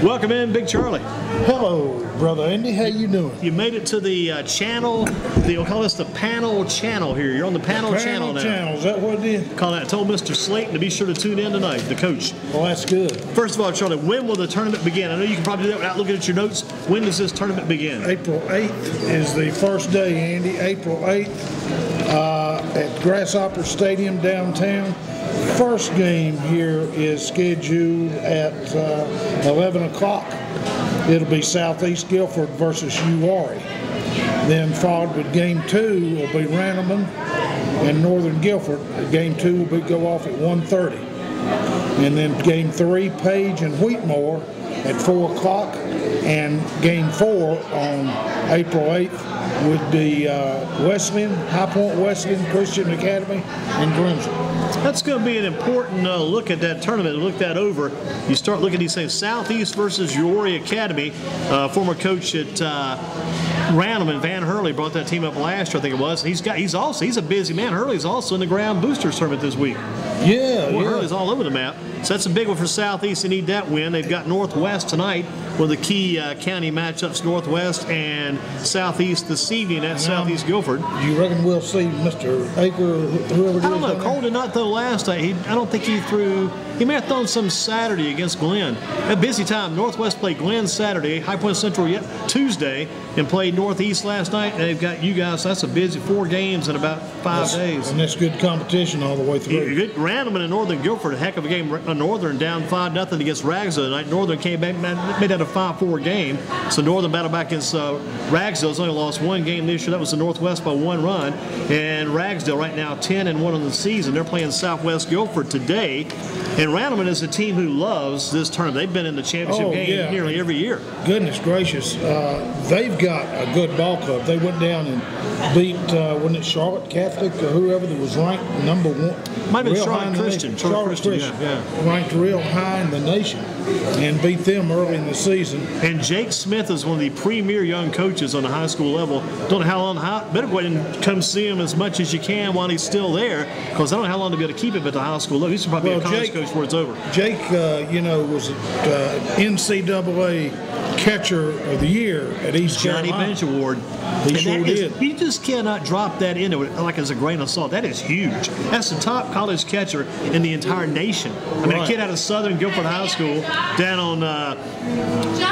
Welcome in, Big Charlie. Hello, Brother Andy. How you doing? You made it to the channel. They'll call this the Pannell channel here. You're on the Pannell channel now. Channel, is that what it is? I told Mr. Slayton to be sure to tune in tonight, the coach. Well, that's good. First of all, Charlie, when will the tournament begin? I know you can probably do that without looking at your notes. When does this tournament begin? April 8th is the first day, Andy. April 8th at Grasshopper Stadium downtown. First game here is scheduled at 11 o'clock. It'll be Southeast Guilford versus URI. Then followed with game 2 will be Randleman and Northern Guilford. Game 2 will go off at 1:30. And then game 3, Page and Wheatmore at 4 o'clock. And game 4 on April 8th would be Wesleyan, High Point Wesleyan Christian Academy and Grimsby. That's going to be an important look at that tournament. Look that over. You start looking at these things. Southeast versus URI Academy. Former coach at Randleman, Van Hurley, brought that team up last year, I think it was. He's a busy man. Hurley's also in the Ground Boosters tournament this week. Hurley's all over the map. So that's a big one for Southeast. They need that win. They've got Northwest tonight, one of the key county matchups, Northwest and Southeast this evening at Southeast Guilford. You reckon we'll see Mr. Aker, whoever it is? I don't know. Cole did not throw last night. I don't think he threw. He may have thrown some Saturday against Glenn. A busy time. Northwest played Glenn Saturday, High Point Central Tuesday, and played Northeast last night. And they've got you guys. So that's a busy 4 games in about 5 days. And that's good competition all the way through. Good Randleman and Northern Guilford, a heck of a game. Northern down 5-0 against Ragsdale tonight. Northern came back, made that a 5-4 game. So Northern battled back against Ragsdale's only lost 1 game this year. That was the Northwest by 1 run. And Ragsdale right now 10-1 on the season. They're playing Southwest Guilford today. And Randleman is a team who loves this tournament. They've been in the championship game nearly every year. Goodness gracious. They've got a good ball club. They went down and beat, wasn't it Charlotte Catholic or whoever that was ranked #1? Might have been Charlotte Christian. Charlotte Christian, ranked real high in the nation and beat them early in the season. And Jake Smith is one of the premier young coaches on the high school level. Don't know how long. Better go ahead and come see him as much as you can while he's still there, because I don't know how long to be able to keep him at the high school level. He's probably a college coach before it's over. Jake, was NCAA Catcher of the Year at East Johnny Carolina. Bench Award. He sure did. You just cannot drop that into it like as a grain of salt. That is huge. That's the top college catcher in the entire nation. I mean, a kid out of Southern Guilford High School down on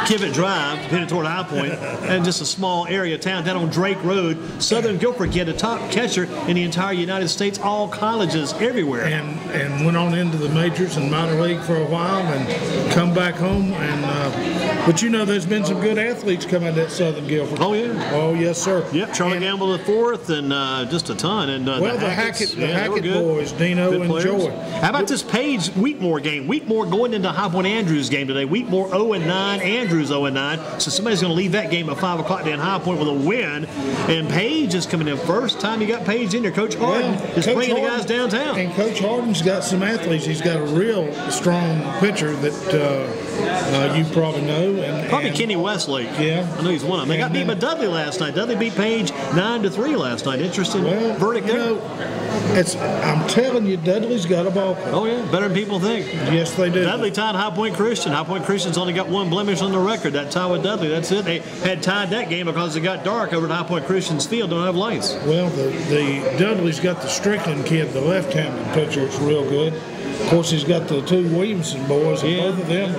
Kivett Drive, headed toward High Point, and just a small area of town down on Drake Road. Southern Guilford kid, a top catcher in the entire United States, all colleges everywhere. And went on into the majors and minor league for a while and come back home. But there's been some good athletes come out of that Southern Guilford. Oh, yeah. Oh, yes, sir. Yep, Charlie Gamble IV and just a ton. And the Hackett boys, Dino and Joy. How about this Page Wheatmore game? Wheatmore going into High Point Andrews game today. Wheatmore 0-9, Andrews 0-9. So somebody's going to leave that game at 5 o'clock down High Point with a win. And Page is coming in. First time you got Page in there. Coach Harden is bringing the guys downtown. And Coach Harden's got some athletes. He's got a real strong pitcher that you probably know. Probably Kenny Westlake. Yeah. I know he's one of them. They got beat by Dudley last night. Dudley beat Page 9-3 last night. Interesting verdict there. I'm telling you, Dudley's got a ball club. Oh, yeah. Better than people think. Yes, they do. Dudley tied High Point Christian. High Point Christian's only got 1 blemish on the record. That tie with Dudley. That's it. They had tied that game because it got dark over at High Point Christian's field. Don't have lights. Well, the Dudley's got the Strickland kid, the left-handed pitcher. It's real good. Of course, he's got the 2 Williamson boys, and both of them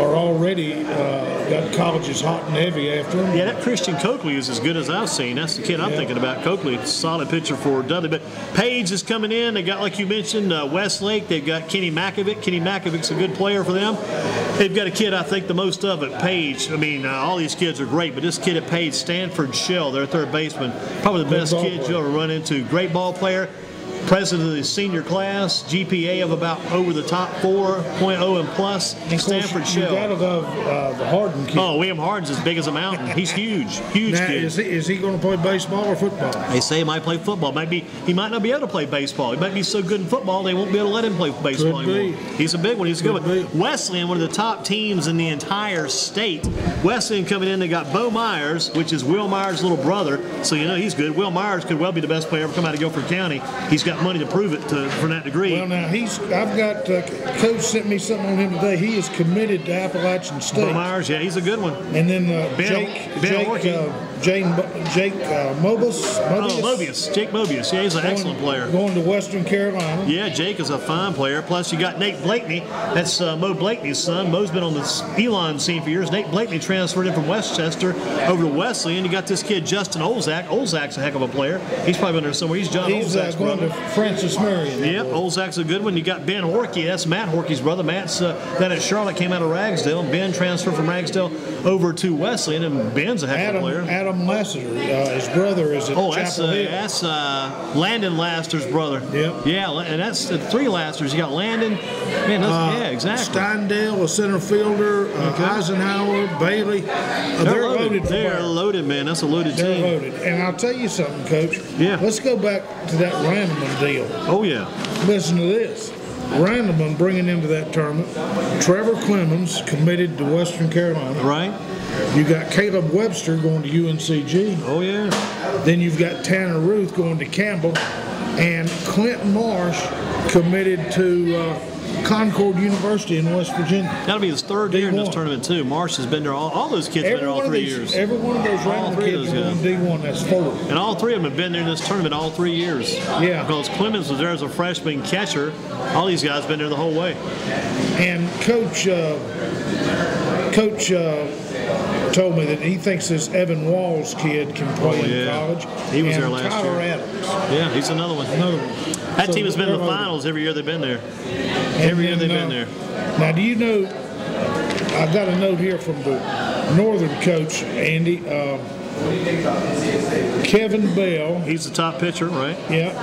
are already got colleges hot and heavy after him. Yeah, that Christian Coakley is as good as I've seen. That's the kid I'm thinking about. Coakley, solid pitcher for Dudley. But Page is coming in. They got, like you mentioned, Westlake. They've got Kenny Makovic. Kenny Makovic's a good player for them. They've got a kid I think the most of at Page. I mean, all these kids are great, but this kid at Page, Stanford Shell, their third baseman, probably the best kid you'll ever run into. Great ball player. President of the senior class, GPA of about over the top 4.0 and plus. Stanford Shell. You gotta love the Harden kid. Oh, William Harden's as big as a mountain. He's huge kid. Is he going to play baseball or football? They say he might play football. He might not be able to play baseball. He might be so good in football they won't be able to let him play baseball anymore. He's a big one. He's a good one. Wesleyan, one of the top teams in the entire state. Wesleyan coming in. They got Bo Myers, which is Will Myers' little brother. So he's good. Will Myers could well be the best player ever come out of Guilford County. He's got got money to prove it for that degree. Well, now I've got Coach sent me something on him today. He is committed to Appalachian State. Myers, yeah, he's a good one. And then Jake Mobius. Jake Mobius, yeah, he's an excellent player. Going to Western Carolina. Yeah, Jake is a fine player. Plus, you got Nate Blakeney. That's Mo Blakeney's son. Mo's been on the Elon scene for years. Nate Blakeney transferred in from Westchester over to Wesley, and you got this kid Justin Olzak. Olzak's a heck of a player. He's probably been there somewhere. He's John Olzak's going brother. To Francis Marion. Yep, Olzak's a good one. You got Ben Horkey. That's Matt Horkey's brother. Matt's that at Charlotte came out of Ragsdale. Ben transferred from Ragsdale over to Wesley, and then Ben's a heck of a player. Adam Lassiter, his brother is at Chapel Hill. That's Landon Laster's brother. Yep. Yeah, and that's 3 Lasters. You got Landon. Man, yeah, exactly. Steindale, a center fielder. Eisenhower, Bailey. They're loaded. They're loaded, man. That's a loaded team. They're loaded. And I'll tell you something, Coach. Yeah. Let's go back to that Randleman deal. Oh, yeah. Listen to this. Randleman bringing into that tournament. Trevor Clemens committed to Western Carolina. Right. You got Caleb Webster going to UNCG. Oh, yeah. Then you've got Tanner Ruth going to Campbell. And Clinton Marsh committed to Concord University in West Virginia. That'll be his 3rd year in this tournament, too. Marsh has been there. All those kids have been there all 3 years. Every one of those Randleman kids are on D1. That's 4. And all 3 of them have been there in this tournament all 3 years. Yeah. Because Clemens was there as a freshman catcher. All these guys have been there the whole way. And Coach told me that he thinks this Evan Walls kid can play in college. He was there last Tyler year. Adams. Yeah, he's another one. That team has been in the finals every year they've been there. Every year they've been there. Now, do you know, I've got a note here from the Northern coach, Andy. Kevin Bell. He's the top pitcher, right? Yeah.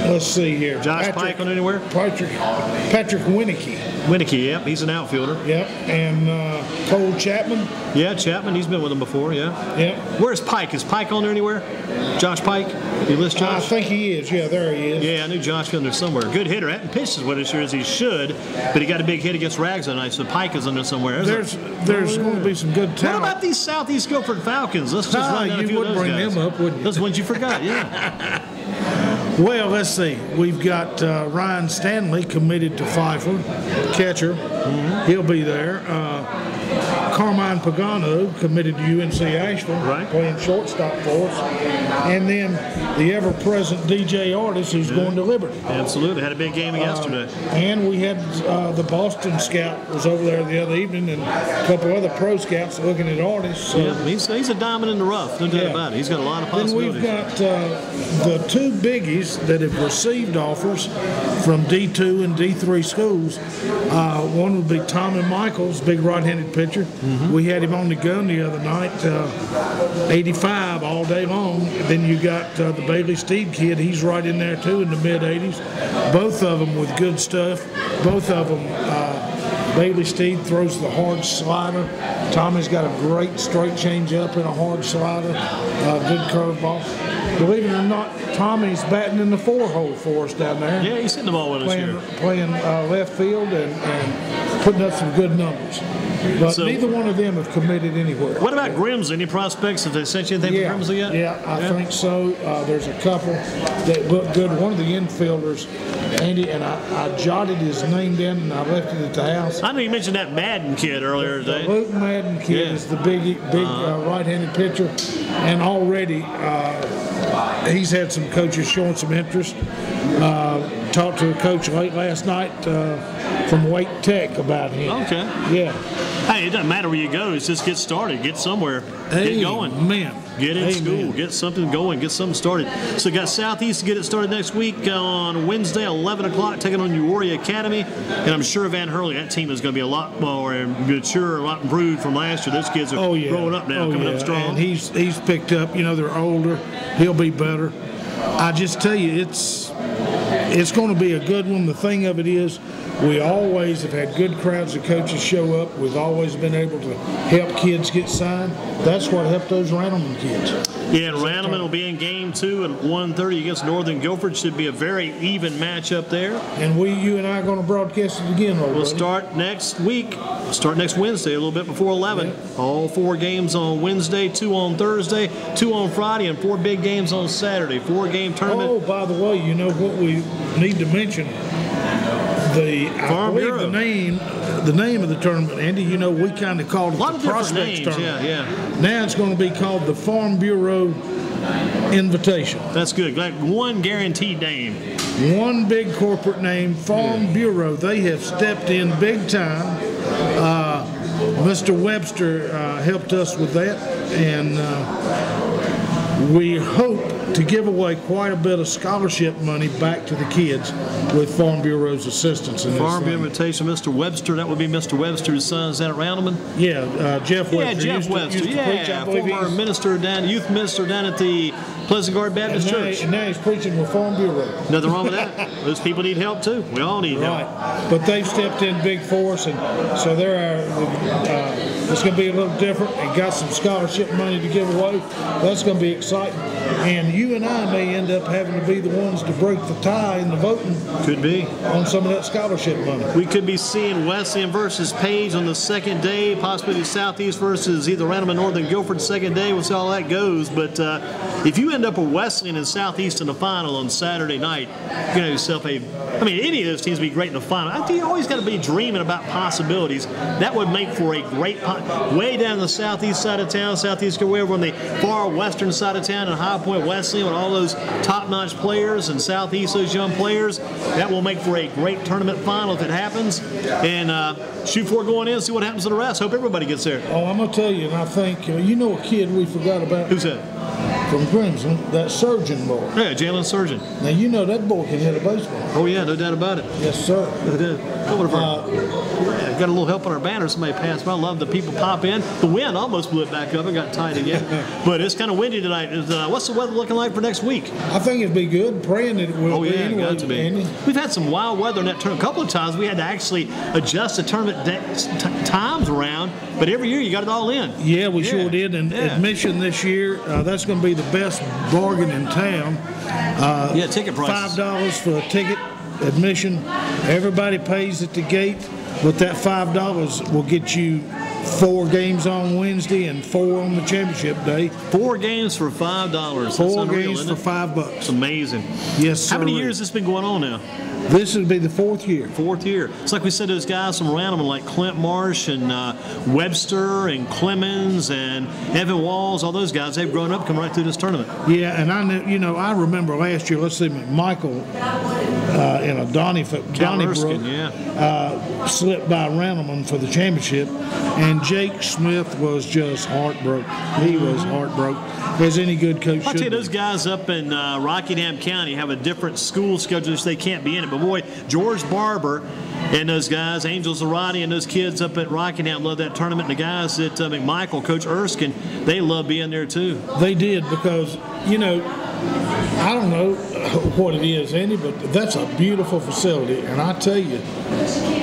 Let's see here. Josh Pike on anywhere? Patrick Winicky. Winicky, yep. He's an outfielder. Yep. And Cole Chapman. Yeah, Chapman. He's been with them before, yeah. Yep. Where's Pike? Is Pike on there anywhere? Josh Pike? You list Josh? I think he is. Yeah, there he is. Yeah, I knew Josh was in there somewhere. Good hitter. Hadn't pitched as well this year as he should, but he got a big hit against Rags tonight, so Pike is in there somewhere. There's going to be some good talent. What about these Southeast Guilford Falcons? Let's just run down a few of those guys. You would bring them up, wouldn't you? Those ones you forgot, yeah. Well, let's see. We've got Ryan Stanley committed to Pfeiffer, catcher. He'll be there. Carmine Pagano committed to UNC Asheville, playing shortstop for us. And then the ever-present DJ Artis, who's going to Liberty. Absolutely. Had a big game yesterday. And we had the Boston scout was over there the other evening, and a couple other pro scouts looking at Artis. So. Yeah, he's a diamond in the rough. No doubt about it. He's got a lot of possibilities. Then we've got the 2 biggies that have received offers from D2 and D3 schools. One would be Tommy Michaels, big right-handed pitcher. We had him on the gun the other night, 85 all day long. Then you got the Bailey Steed kid. He's right in there, too, in the mid-80s. Both of them with good stuff. Both of them, Bailey Steed throws the hard slider. Tommy's got a great straight changeup and a hard slider, good curveball. Believe it or not, Tommy's batting in the 4-hole for us down there. Yeah, he's hitting the ball with us here. Playing left field and putting up some good numbers. But neither one of them have committed anywhere. What about Grims? Any prospects? Have they sent you anything from Grims yet? Yeah, I think so. There's a couple that look good. One of the infielders, Andy, and I jotted his name down and I left it at the house. I know you mentioned that Madden kid earlier today. Luke Madden kid is the big right-handed pitcher, and already he's had some coaches showing some interest. Talked to a coach late last night from Wake Tech about him. Okay. Yeah. Hey, it doesn't matter where you go. It's just get started. Get somewhere. Get going. Man. Get in school. Get something going. Get something started. So got Southeast to get it started next week on Wednesday, 11 o'clock, taking on Uwharrie Academy. And I'm sure Van Hurley, that team is going to be a lot more mature, a lot improved from last year. Those kids are growing up now, coming up strong. And he's picked up. You know, they're older. He'll be better. I just tell you, it's going to be a good one. The thing of it is, we always have had good crowds of coaches show up. We've always been able to help kids get signed. That's what helped those Randleman kids. Yeah, and Randleman will be in game 2 at 1:30 against Northern Guilford. Should be a very even matchup there. And you and I are going to broadcast it again, We'll start next week. Start next Wednesday, a little bit before 11. Yeah. All 4 games on Wednesday, 2 on Thursday, 2 on Friday, and 4 big games on Saturday. 4-game tournament. Oh, by the way, you know what we need to mention? I believe the name of the tournament, Andy, you know, we kind of called it the Prospects Tournament. Yeah. Now it's going to be called the Farm Bureau Invitation. That's good. Like one guaranteed name. One big corporate name, Farm Bureau. They have stepped in big time. Mr. Webster helped us with that, and we hope to give away quite a bit of scholarship money back to the kids with Farm Bureau's assistance in this Farm Bureau thing. Invitation, Mr. Webster. That would be Mr. Webster's son. Is that at Randleman? Yeah, Jeff Webster. Yeah, Jeff Webster. Former youth minister down at the Pleasant Garden Baptist Church. And now he's preaching with Farm Bureau. Nothing wrong with that. Those people need help too. We all need help. Right. But they've stepped in big for us, and so it's going to be a little different. And got some scholarship money to give away. That's going to be exciting. And you and I may end up having to be the ones to break the tie in the voting. Could be. On some of that scholarship money. We could be seeing Wesleyan versus Page on the second day, possibly Southeast versus either Randleman, Northern Guilford second day. We'll see how that goes. But if you end up with Wesleyan and Southeast in the final on Saturday night, you're going to have yourself any of those teams would be great in the final. I think you always got to be dreaming about possibilities. That would make for a great way down the southeast side of town, southeast, way over on the far western side of town in High Point Wesleyan with all those top-notch players, and southeast those young players. That will make for a great tournament final if it happens. And shoot for it going in, see what happens to the rest. Hope everybody gets there. Oh, I'm going to tell you, and I think, you know a kid we forgot about? Who's that? From Crimson, that Surgeon boy. Yeah, Jalen Surgeon. Now, you know that boy can hit a baseball. Oh, yeah, no doubt about it. Yes, sir. Got a little help on our banner. Somebody passed by. I love the people pop in. The wind almost blew it back up and got tight again. But it's kind of windy tonight. What's the weather looking like for next week? I think it'd be good. Praying that it will be. Anyway, got to be. Andy. We've had some wild weather in that tournament. A couple of times we had to actually adjust the tournament times around. But every year you got it all in. Yeah, we sure did. And admission this year, that's going to be the best bargain in town. Ticket prices. $5 for a ticket admission. Everybody pays at the gate. But that $5 will get you 4 games on Wednesday and 4 on the championship day. 4 games for $5. 4 games for $5. It's amazing. Yes, sir. How many years has this been going on now? This would be the 4th year. 4th year. It's like we said, those guys from Randleman, like Clint Marsh and Webster and Clemens and Evan Walls, all those guys, they've grown up coming right through this tournament. Yeah, and I remember last year, let's see, McMichael in a Donnybrook slipped by Randleman for the championship, and Jake Smith was just heartbroken. He was heartbroken, as any good coach should. I'll tell you, those guys up in Rockingham County have a different school schedule, so they can't be in it. But boy, George Barber and those guys, Angel Zarate and those kids up at Rockingham love that tournament. And the guys at McMichael, Coach Erskine, they love being there too. They did because, I don't know what it is, Andy, but that's a beautiful facility. And I tell you,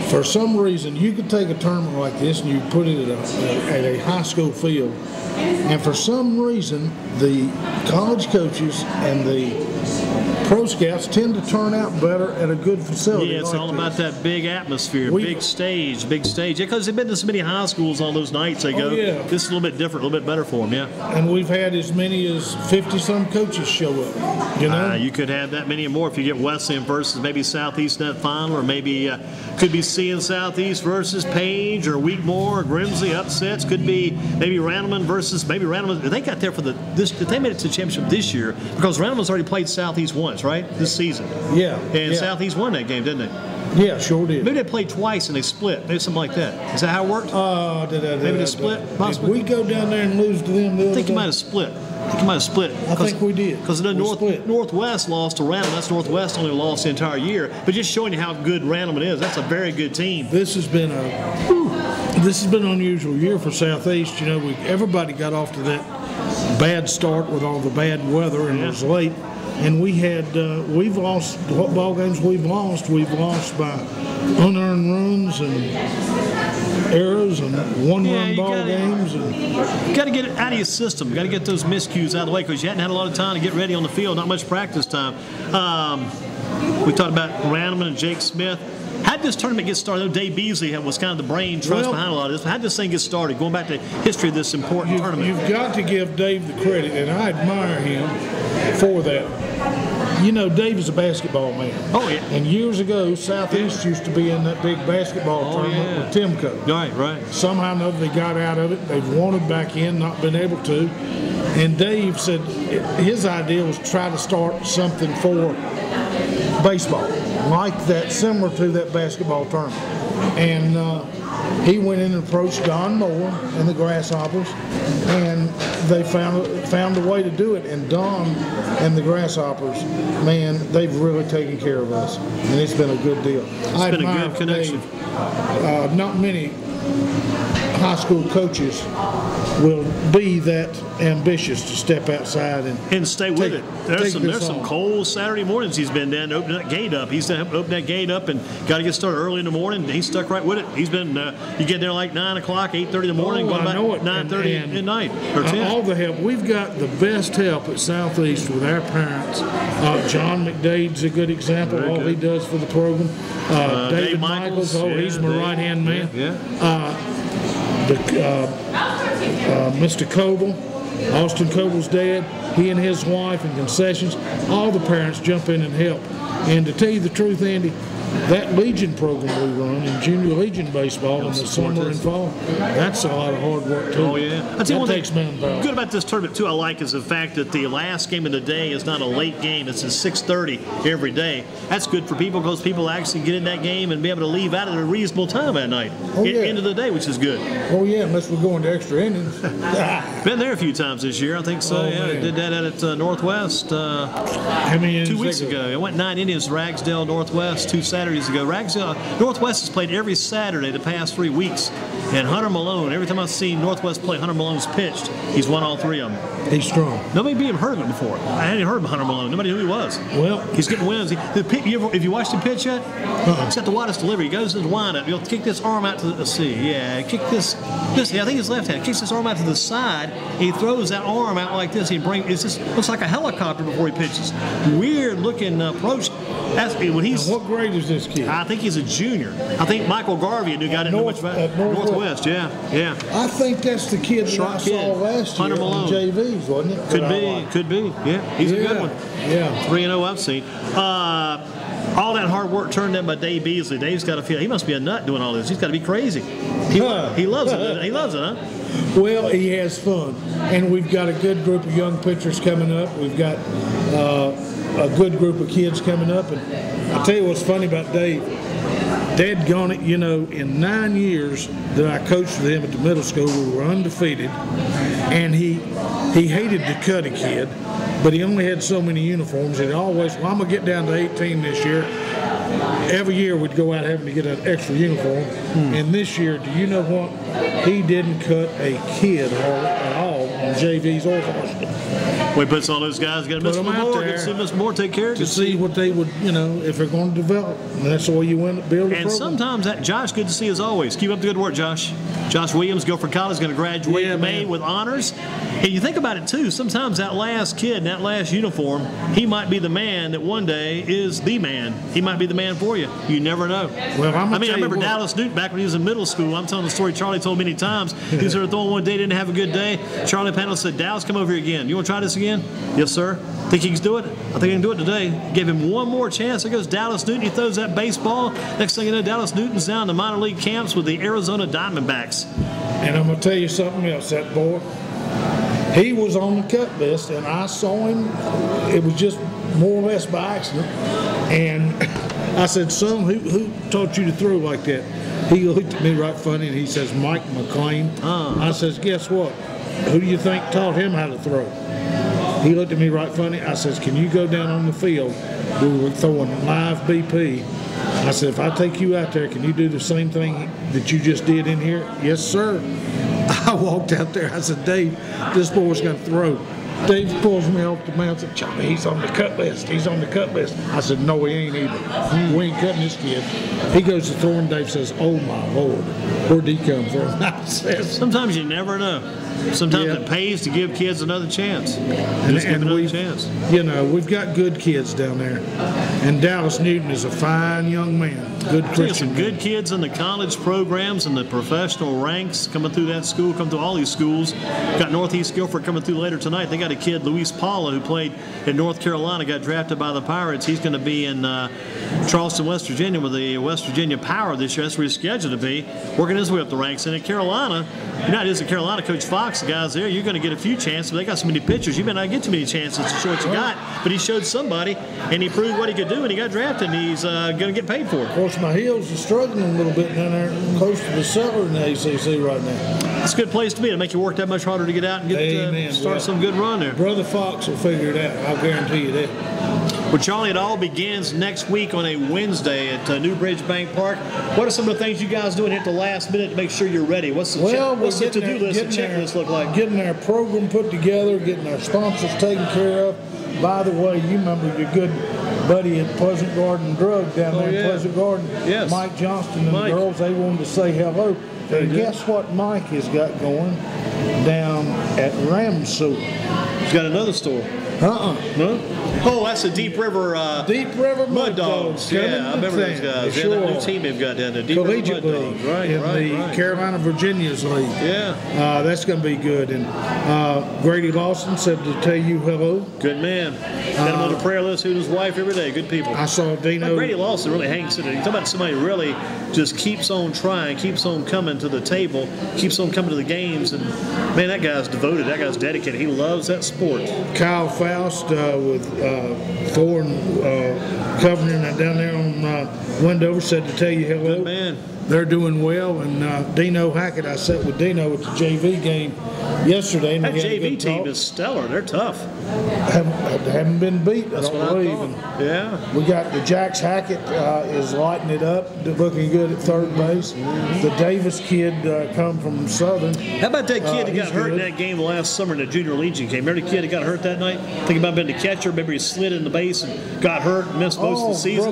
for some reason, you could take a tournament like this and you put it at a high school field. And for some reason, the college coaches and the pro scouts tend to turn out better at a good facility. Yeah, it's like all this. about that big atmosphere, big stage. Yeah, because they've been to so many high schools on those nights they go. Yeah. This is a little bit different, a little bit better for them, yeah. And we've had as many as 50-some coaches show up, You could have that many more if you get Wesleyan versus maybe Southeast in that final, or maybe could be seeing Southeast versus Page or Wheatmore or Grimsley upsets. Could be maybe Randleman versus Randleman. They got there for they made it to the championship this year because Randleman's already played Southeast once, right? This season. Yeah. And Southeast won that game, didn't they? Yeah, sure did. Maybe they played twice and they split. Maybe something like that. Is that how it worked? Maybe they split? Possibly. Did we go down there and lose to them the other I think day? you might have split. I think we did. Because the Northwest lost to Randleman. That's Northwest only lost the entire year. But just showing you how good Randleman is, that's a very good team. This has been an unusual year for Southeast. Everybody got off to that bad start with all the bad weather and was late. And we've lost what ball games we've lost. We've lost by unearned runs, and errors and one-run ball gotta, games. You got to get it out of your system. You got to get those miscues out of the way because you hadn't had a lot of time to get ready on the field, not much practice time. We talked about Randleman and Jake Smith. How did this tournament get started? I know Dave Beasley was kind of the brain trust behind a lot of this. How did this thing get started? Going back to history of this important tournament. You've got to give Dave the credit, and I admire him for that. You know, Dave is a basketball man. Oh, yeah. And years ago, Southeast used to be in that big basketball tournament with Timco. Right. Somehow or another, they got out of it. They've wanted back in, not been able to. And Dave said his idea was to try to start something for baseball, like that, similar to that basketball tournament. And he went in and approached Don Moore and the Grasshoppers, and they found a way to do it. And Don and the Grasshoppers, man, they've really taken care of us, and it's been a good deal. It's been a good connection. Not many high school coaches will be that ambitious to step outside and stay with it. There's some cold Saturday mornings he's been down to open that gate up. He's opened that gate up and got to get started early in the morning. He's stuck right with it. He's been you get there like 9 o'clock, 8:30 in the morning, going back 9:30 at night or 10. All the help we've got, the best help at Southeast with our parents. John McDade's a good example. All he does for the program. David Michaels, he's my right hand man. Mr. Coble, Austin Coble's dad, he and his wife and concessions, all the parents jump in and help. And to tell you the truth, Andy, that Legion program we run in Junior Legion baseball in the summer and fall, that's a lot of hard work too. Oh, yeah. That takes manpower. Good about this tournament too, I like, is the fact that the last game of the day is not a late game. It's at 6:30 every day. That's good for people because people actually get in that game and be able to leave out at a reasonable time at night. End of the day, which is good. Oh, yeah, unless we're going to extra innings. Been there a few times this year, I think so. They did that at Northwest how many 2 weeks ago. I went 9 innings, Ragsdale, Northwest, 2 Saturdays ago. Ragsdale, Northwest has played every Saturday the past 3 weeks. And Hunter Malone, every time I've seen Northwest play, Hunter Malone's pitched. He's won all 3 of them. He's strong. Nobody even heard of him before. I hadn't heard of Hunter Malone. Nobody knew who he was. Well, he's getting wins. If you watched him pitch yet, he's got the widest delivery. He goes to the windup. He'll kick this arm out to the kick this. I think his left hand kicks this arm out to the side. He throws that arm out like this. It just looks like a helicopter before he pitches. Weird looking approach. What grade is this kid? I think he's a junior. I think Michael Garvey, who got it Northwest. Yeah. I think that's the kid that I saw last year on JVs, wasn't it? Could be. Yeah, he's a good one. Yeah. 3-0 I've seen. All that hard work turned in by Dave Beasley. Dave's got to feel he must be a nut doing all this. He's got to be crazy. He loves it. He loves it, huh? Well, he has fun, and we've got a good group of young pitchers coming up. We've got a good group of kids coming up, and I'll tell you what's funny about Dave. Dadgone it, in 9 years that I coached with him at the middle school, we were undefeated, and he hated to cut a kid, but he only had so many uniforms. And always, I'm going to get down to 18 this year. Every year we'd go out having to get an extra uniform. And this year, do you know what? He didn't cut a kid at all on JVs or varsity. We puts all those guys, got to miss Mr. Moore, take care of to see what they would, if they're going to develop. And that's the way you build a program. And sometimes Josh, good to see as always. Keep up the good work, Josh. Josh Williams, Guilford College, is going to graduate in May with honors. And you think about it too. Sometimes that last kid in that last uniform, he might be the man that one day is the man. He might be the man for you. You never know. Well, I remember Dallas Newton back when he was in middle school. I'm telling the story Charlie told many times. He was there throwing one day, didn't have a good day. Charlie Pannell said, "Dallas, come over here again. You want to try this again?" "Yes, sir." "Think he can do it?" "I think he can do it today." Gave him one more chance. There goes Dallas Newton. He throws that baseball. Next thing you know, Dallas Newton's down in the minor league camps with the Arizona Diamondbacks. And I'm going to tell you something else, that boy. He was on the cut list, and I saw him. It was just more or less by accident. And I said, "Son, who taught you to throw like that?" He looked at me right funny, and he says, "Mike McLean." I says, "Guess what? Who do you think taught him how to throw?" He looked at me right funny. I says, "Can you go down on the field?" We were throwing live BP. I said, "If I take you out there, can you do the same thing that you just did in here?" "Yes, sir." I walked out there. I said, "Dave, this boy's going to throw." Dave pulls me off the mound and said, Choppy, he's on the cut list. He's on the cut list. I said, no, he ain't either. We ain't cutting this kid. He goes to throw, and Dave says, oh, my Lord, where'd he come from? I said, sometimes you never know. Sometimes it pays to give kids another chance. Just give another chance. You know, we've got good kids down there. And Dallas Newton is a fine young man. Good Christian some good kids in the college programs and the professional ranks coming through that school, come through all these schools. Got Northeast Guilford coming through later tonight. They got a kid, Luis Paula, who played in North Carolina, got drafted by the Pirates. He's going to be in Charleston, West Virginia with the West Virginia Power this year. That's where he's scheduled to be, working his way up the ranks. And in Carolina, you're not just in Carolina, Coach Fox, the guys there, you're going to get a few chances. But they got so many pitchers, you may not get too many chances to show what you got. But he showed somebody, and he proved what he could do, and he got drafted, and he's going to get paid for it. Of course, my Heels are struggling a little bit down there close to the cellar in the ACC right now. It's a good place to be. It'll make you work that much harder to get out and get start some good run there. Brother Fox will figure it out. I'll guarantee you that. Well, Charlie, it all begins next week on a Wednesday at NewBridge Bank Park. What are some of the things you guys doing here at the last minute to make sure you're ready? What's the to-do list and checklist look like? Getting our program put together, getting our sponsors taken care of. By the way, you remember your good buddy at Pleasant Garden Drug down there in Pleasant Garden? Yes. Mike Johnston and the girls, they wanted to say hello. And guess what Mike has got going down at Ramsey? He's got another store. No? Oh, that's the Deep River Mud Dogs. Yeah, I remember those guys. Sure. That new team they've got down there. Deep River Mud Dogs. Right, in the Carolina Virginia's league. Yeah. That's going to be good. And Grady Lawson said to tell you hello. Good man. Got him on the prayer list, who his wife every day. Good people. I saw Dino. Grady Lawson really hangs in it. You talk about somebody who really just keeps on trying, keeps on coming to the table, keeps on coming to the games. And, man, that guy's devoted. That guy's dedicated. He loves that sport. Kyle Faust with Thorne covering that down there on Wendover said to tell you hello. Good man. They're doing well, and Dino Hackett, I sat with Dino at the JV game yesterday. And that JV team is stellar. They're tough. Haven't been beat, I don't believe. Yeah. We got the Jax Hackett is lighting it up, looking good at third base. The Davis kid come from Southern. How about that kid that got hurt in that game last summer in the Junior Legion game? Remember the kid that got hurt that night? I think he might have been the catcher. Maybe he slid in the base and got hurt and missed most of the season.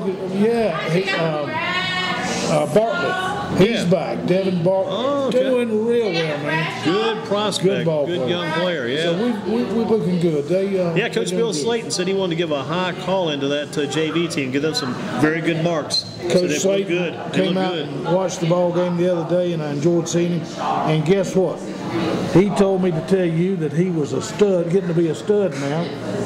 Bartlett. He's back. Devin Bartlett. Doing real well, man. Good prospect. Good ball player. Young player, yeah. So we're looking good. Coach Bill Slayton said he wanted to give a high call into that JV team, give them some very good marks. Coach Slayton came out and watched the ball game the other day, and I enjoyed seeing him. And guess what? He told me to tell you that he was a stud, getting to be a stud now.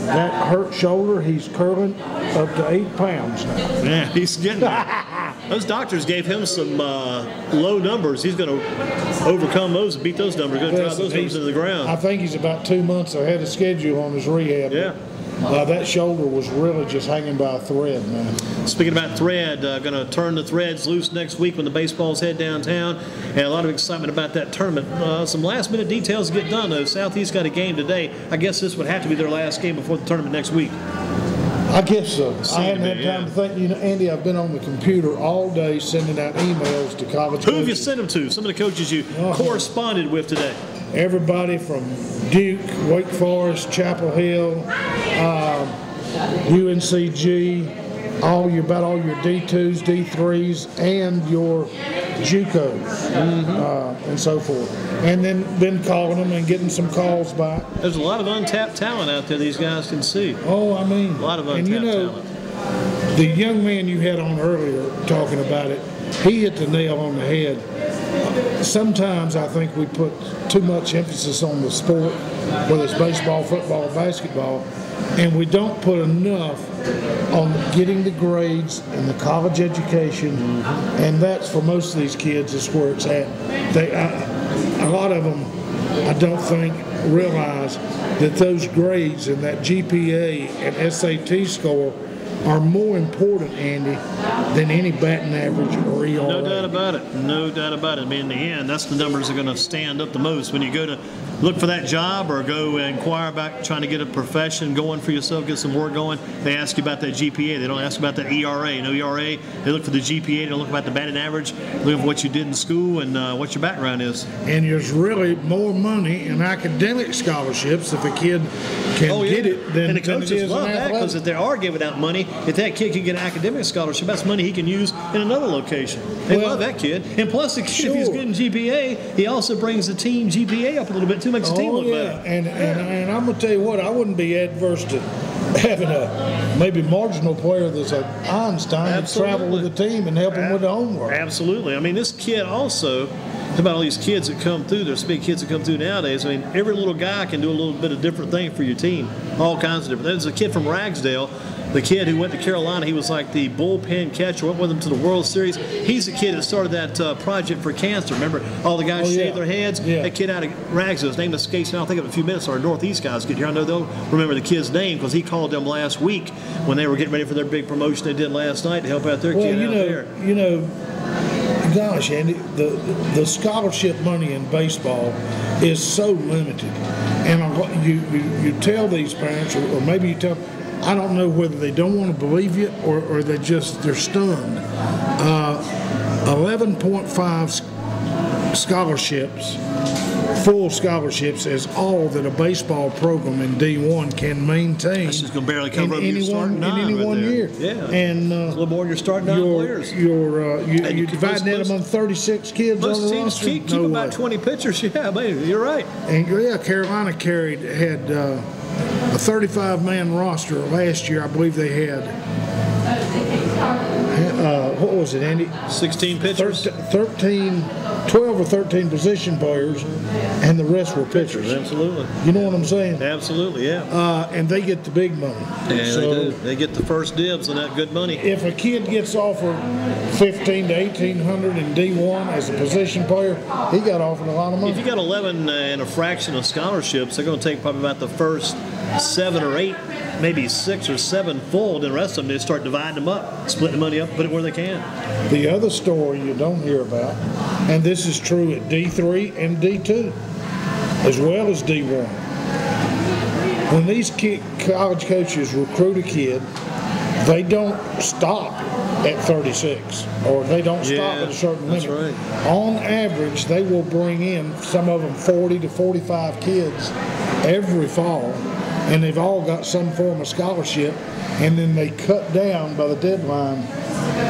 That hurt shoulder, he's curling up to 8 pounds now. Yeah, he's getting there. Those doctors gave him some low numbers. He's going to overcome those and beat those numbers. Going to drive those numbers into the ground. I think he's about 2 months ahead of schedule on his rehab. Yeah. That shoulder was really just hanging by a thread, man. Speaking about thread, going to turn the threads loose next week when the baseballs head downtown, and a lot of excitement about that tournament. Some last-minute details to get done, though. Southeast got a game today. I guess this would have to be their last game before the tournament next week. I guess so. I haven't had time to think. You know, Andy, I've been on the computer all day sending out emails to college coaches. Who have you sent them to? Some of the coaches you corresponded with today. Everybody from Duke, Wake Forest, Chapel Hill, UNCG, all your D2s, D3s, and your JUCOs, and so forth. And then been calling them and getting some calls back. There's a lot of untapped talent out there these guys can see. Oh, I mean. A lot of untapped talent. The young man you had on earlier talking about it, he hit the nail on the head. Sometimes I think we put too much emphasis on the sport, whether it's baseball, football, basketball, and we don't put enough on getting the grades and the college education, and that's for most of these kids is where it's at. A lot of them, I don't think, realize that those grades and that GPA and SAT score are more important, Andy, than any batting average or ERA. No doubt about it. No doubt about it. I mean, in the end, that's the numbers that are going to stand up the most when you go to look for that job or go inquire about trying to get a profession going for yourself, get some work going. They ask you about that GPA. They don't ask about that ERA. No ERA. They look for the GPA. They don't look about the batting average. Look for what you did in school and what your background is. And there's really more money in academic scholarships if a kid can get it than and the coaches love that, because if they are giving out money, if that kid can get an academic scholarship, that's money he can use in another location. They love that kid. And plus, the kid, if he's good in GPA, he also brings the team GPA up a little bit too, makes the team look better. And I'm going to tell you what, I wouldn't be adverse to having a maybe marginal player that's an Einstein to travel with the team and help them with the homework. Absolutely. I mean, this kid also, about all these kids that come through, there's big kids that come through nowadays. I mean, every little guy can do a little bit of different thing for your team, all kinds of different. There's a kid from Ragsdale, the kid who went to Carolina. He was like the bullpen catcher, went with them to the World Series. He's the kid that started that project for cancer. Remember, all the guys shaved their heads? Yeah. That kid out of Ragsdale, his name escapes me. I'll think of it in a few minutes. Our Northeast guys get here. I know they'll remember the kid's name because he called them last week when they were getting ready for their big promotion they did last night to help out their kid out there. You know, gosh, Andy, the scholarship money in baseball is so limited. And you tell these parents, or maybe you tell, I don't know whether they don't want to believe you or they're stunned. 11.5 scholarships, full scholarships, is all that a baseball program in D1 can maintain. That's just going to barely cover in any one year. Yeah, and a little more than your starting nine players. You divide that among 36 kids on the roster. Keep about 20 pitchers. Yeah, maybe you're right. And Carolina had a 35-man roster last year. I believe they had. What was it, Andy? 16 pitchers. 12 or 13 position players, and the rest were pitchers. Absolutely. You know what I'm saying? Absolutely, yeah. And they get the big money. Yeah, so they do. They get the first dibs on that good money. If a kid gets offered $1,500 to $1,800 in D1 as a position player, he got offered a lot of money. If you got 11 and a fraction of scholarships, they're going to take probably about the first 7 or 8, maybe 6 or 7 full. Then the rest of them, they start dividing them up, splitting the money up, put it where they can. The other story you don't hear about, and this is true at D3 and D2, as well as D1. When these college coaches recruit a kid, they don't stop at 36, or they don't stop at a certain limit. Right. On average, they will bring in, some of them, 40 to 45 kids every fall, and they've all got some form of scholarship, and then they cut down by the deadline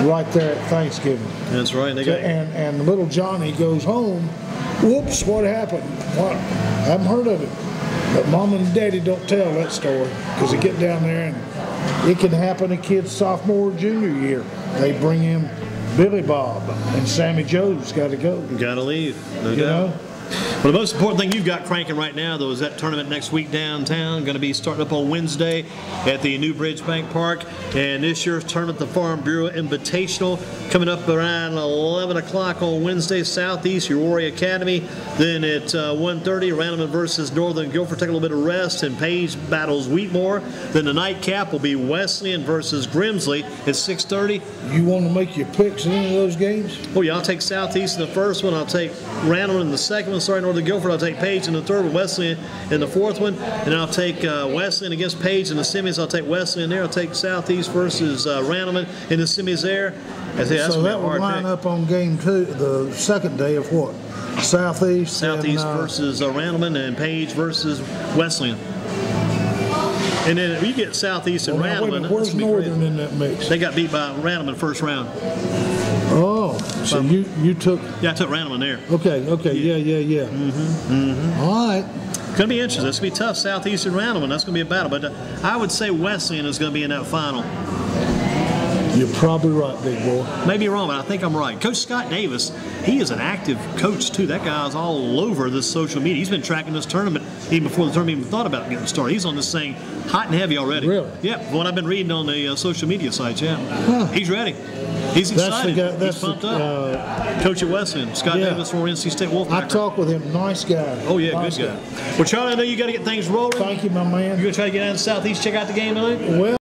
right there at Thanksgiving. That's right. And little Johnny goes home. Whoops, what happened? What? I haven't heard of it. But Mom and Daddy don't tell that story, because they get down there and it can happen a kid's sophomore or junior year. They bring in Billy Bob, and Sammy Joe's got to go. Got to leave, no doubt. Well, the most important thing you've got cranking right now, though, is that tournament next week downtown. Going to be starting up on Wednesday at the NewBridge Bank Park. And this year's tournament, the Farm Bureau Invitational, coming up around 11 o'clock on Wednesday, Southeast, Aurora Academy. Then at 1:30, Randleman versus Northern Guilford. Take a little bit of rest, and Page battles Wheatmore. Then the nightcap will be Wesleyan versus Grimsley at 6:30. You want to make your picks in any of those games? Oh, yeah, I'll take Southeast in the first one. I'll take Randleman in the second one. Sorry, Northern Guilford. I'll take Page in the third one, Wesleyan in the fourth one. And I'll take Wesleyan against Page in the semis. I'll take Wesleyan there. I'll take Southeast versus Randleman in the semis there. So that will line up on game 2, the second day of what? Southeast versus Randleman, and Page versus Wesleyan. And then if you get Southeast and Randleman, where's Northern in that mix? They got beat by Randleman first round. Oh, so you took? Yeah, I took Randleman there. Okay, yeah. All right. It's going to be interesting. It's going to be tough, Southeast and Randleman. That's going to be a battle. But I would say Wesleyan is going to be in that final. You're probably right, big boy. Maybe wrong, but I think I'm right. Coach Scott Davis, he is an active coach, too. That guy's all over this social media. He's been tracking this tournament even before the tournament even thought about getting started. He's on this thing hot and heavy already. Really? Yeah, what I've been reading on the social media sites, yeah. Huh. He's ready. He's excited. He's pumped up. Coach at Wesleyan, Scott Davis from NC State Wolfpack. I talked with him. Nice guy. Oh, yeah, nice good guy. Well, Charlie, I know you got to get things rolling. Thank you, my man. You going to try to get out of the Southeast, check out the game tonight? Well,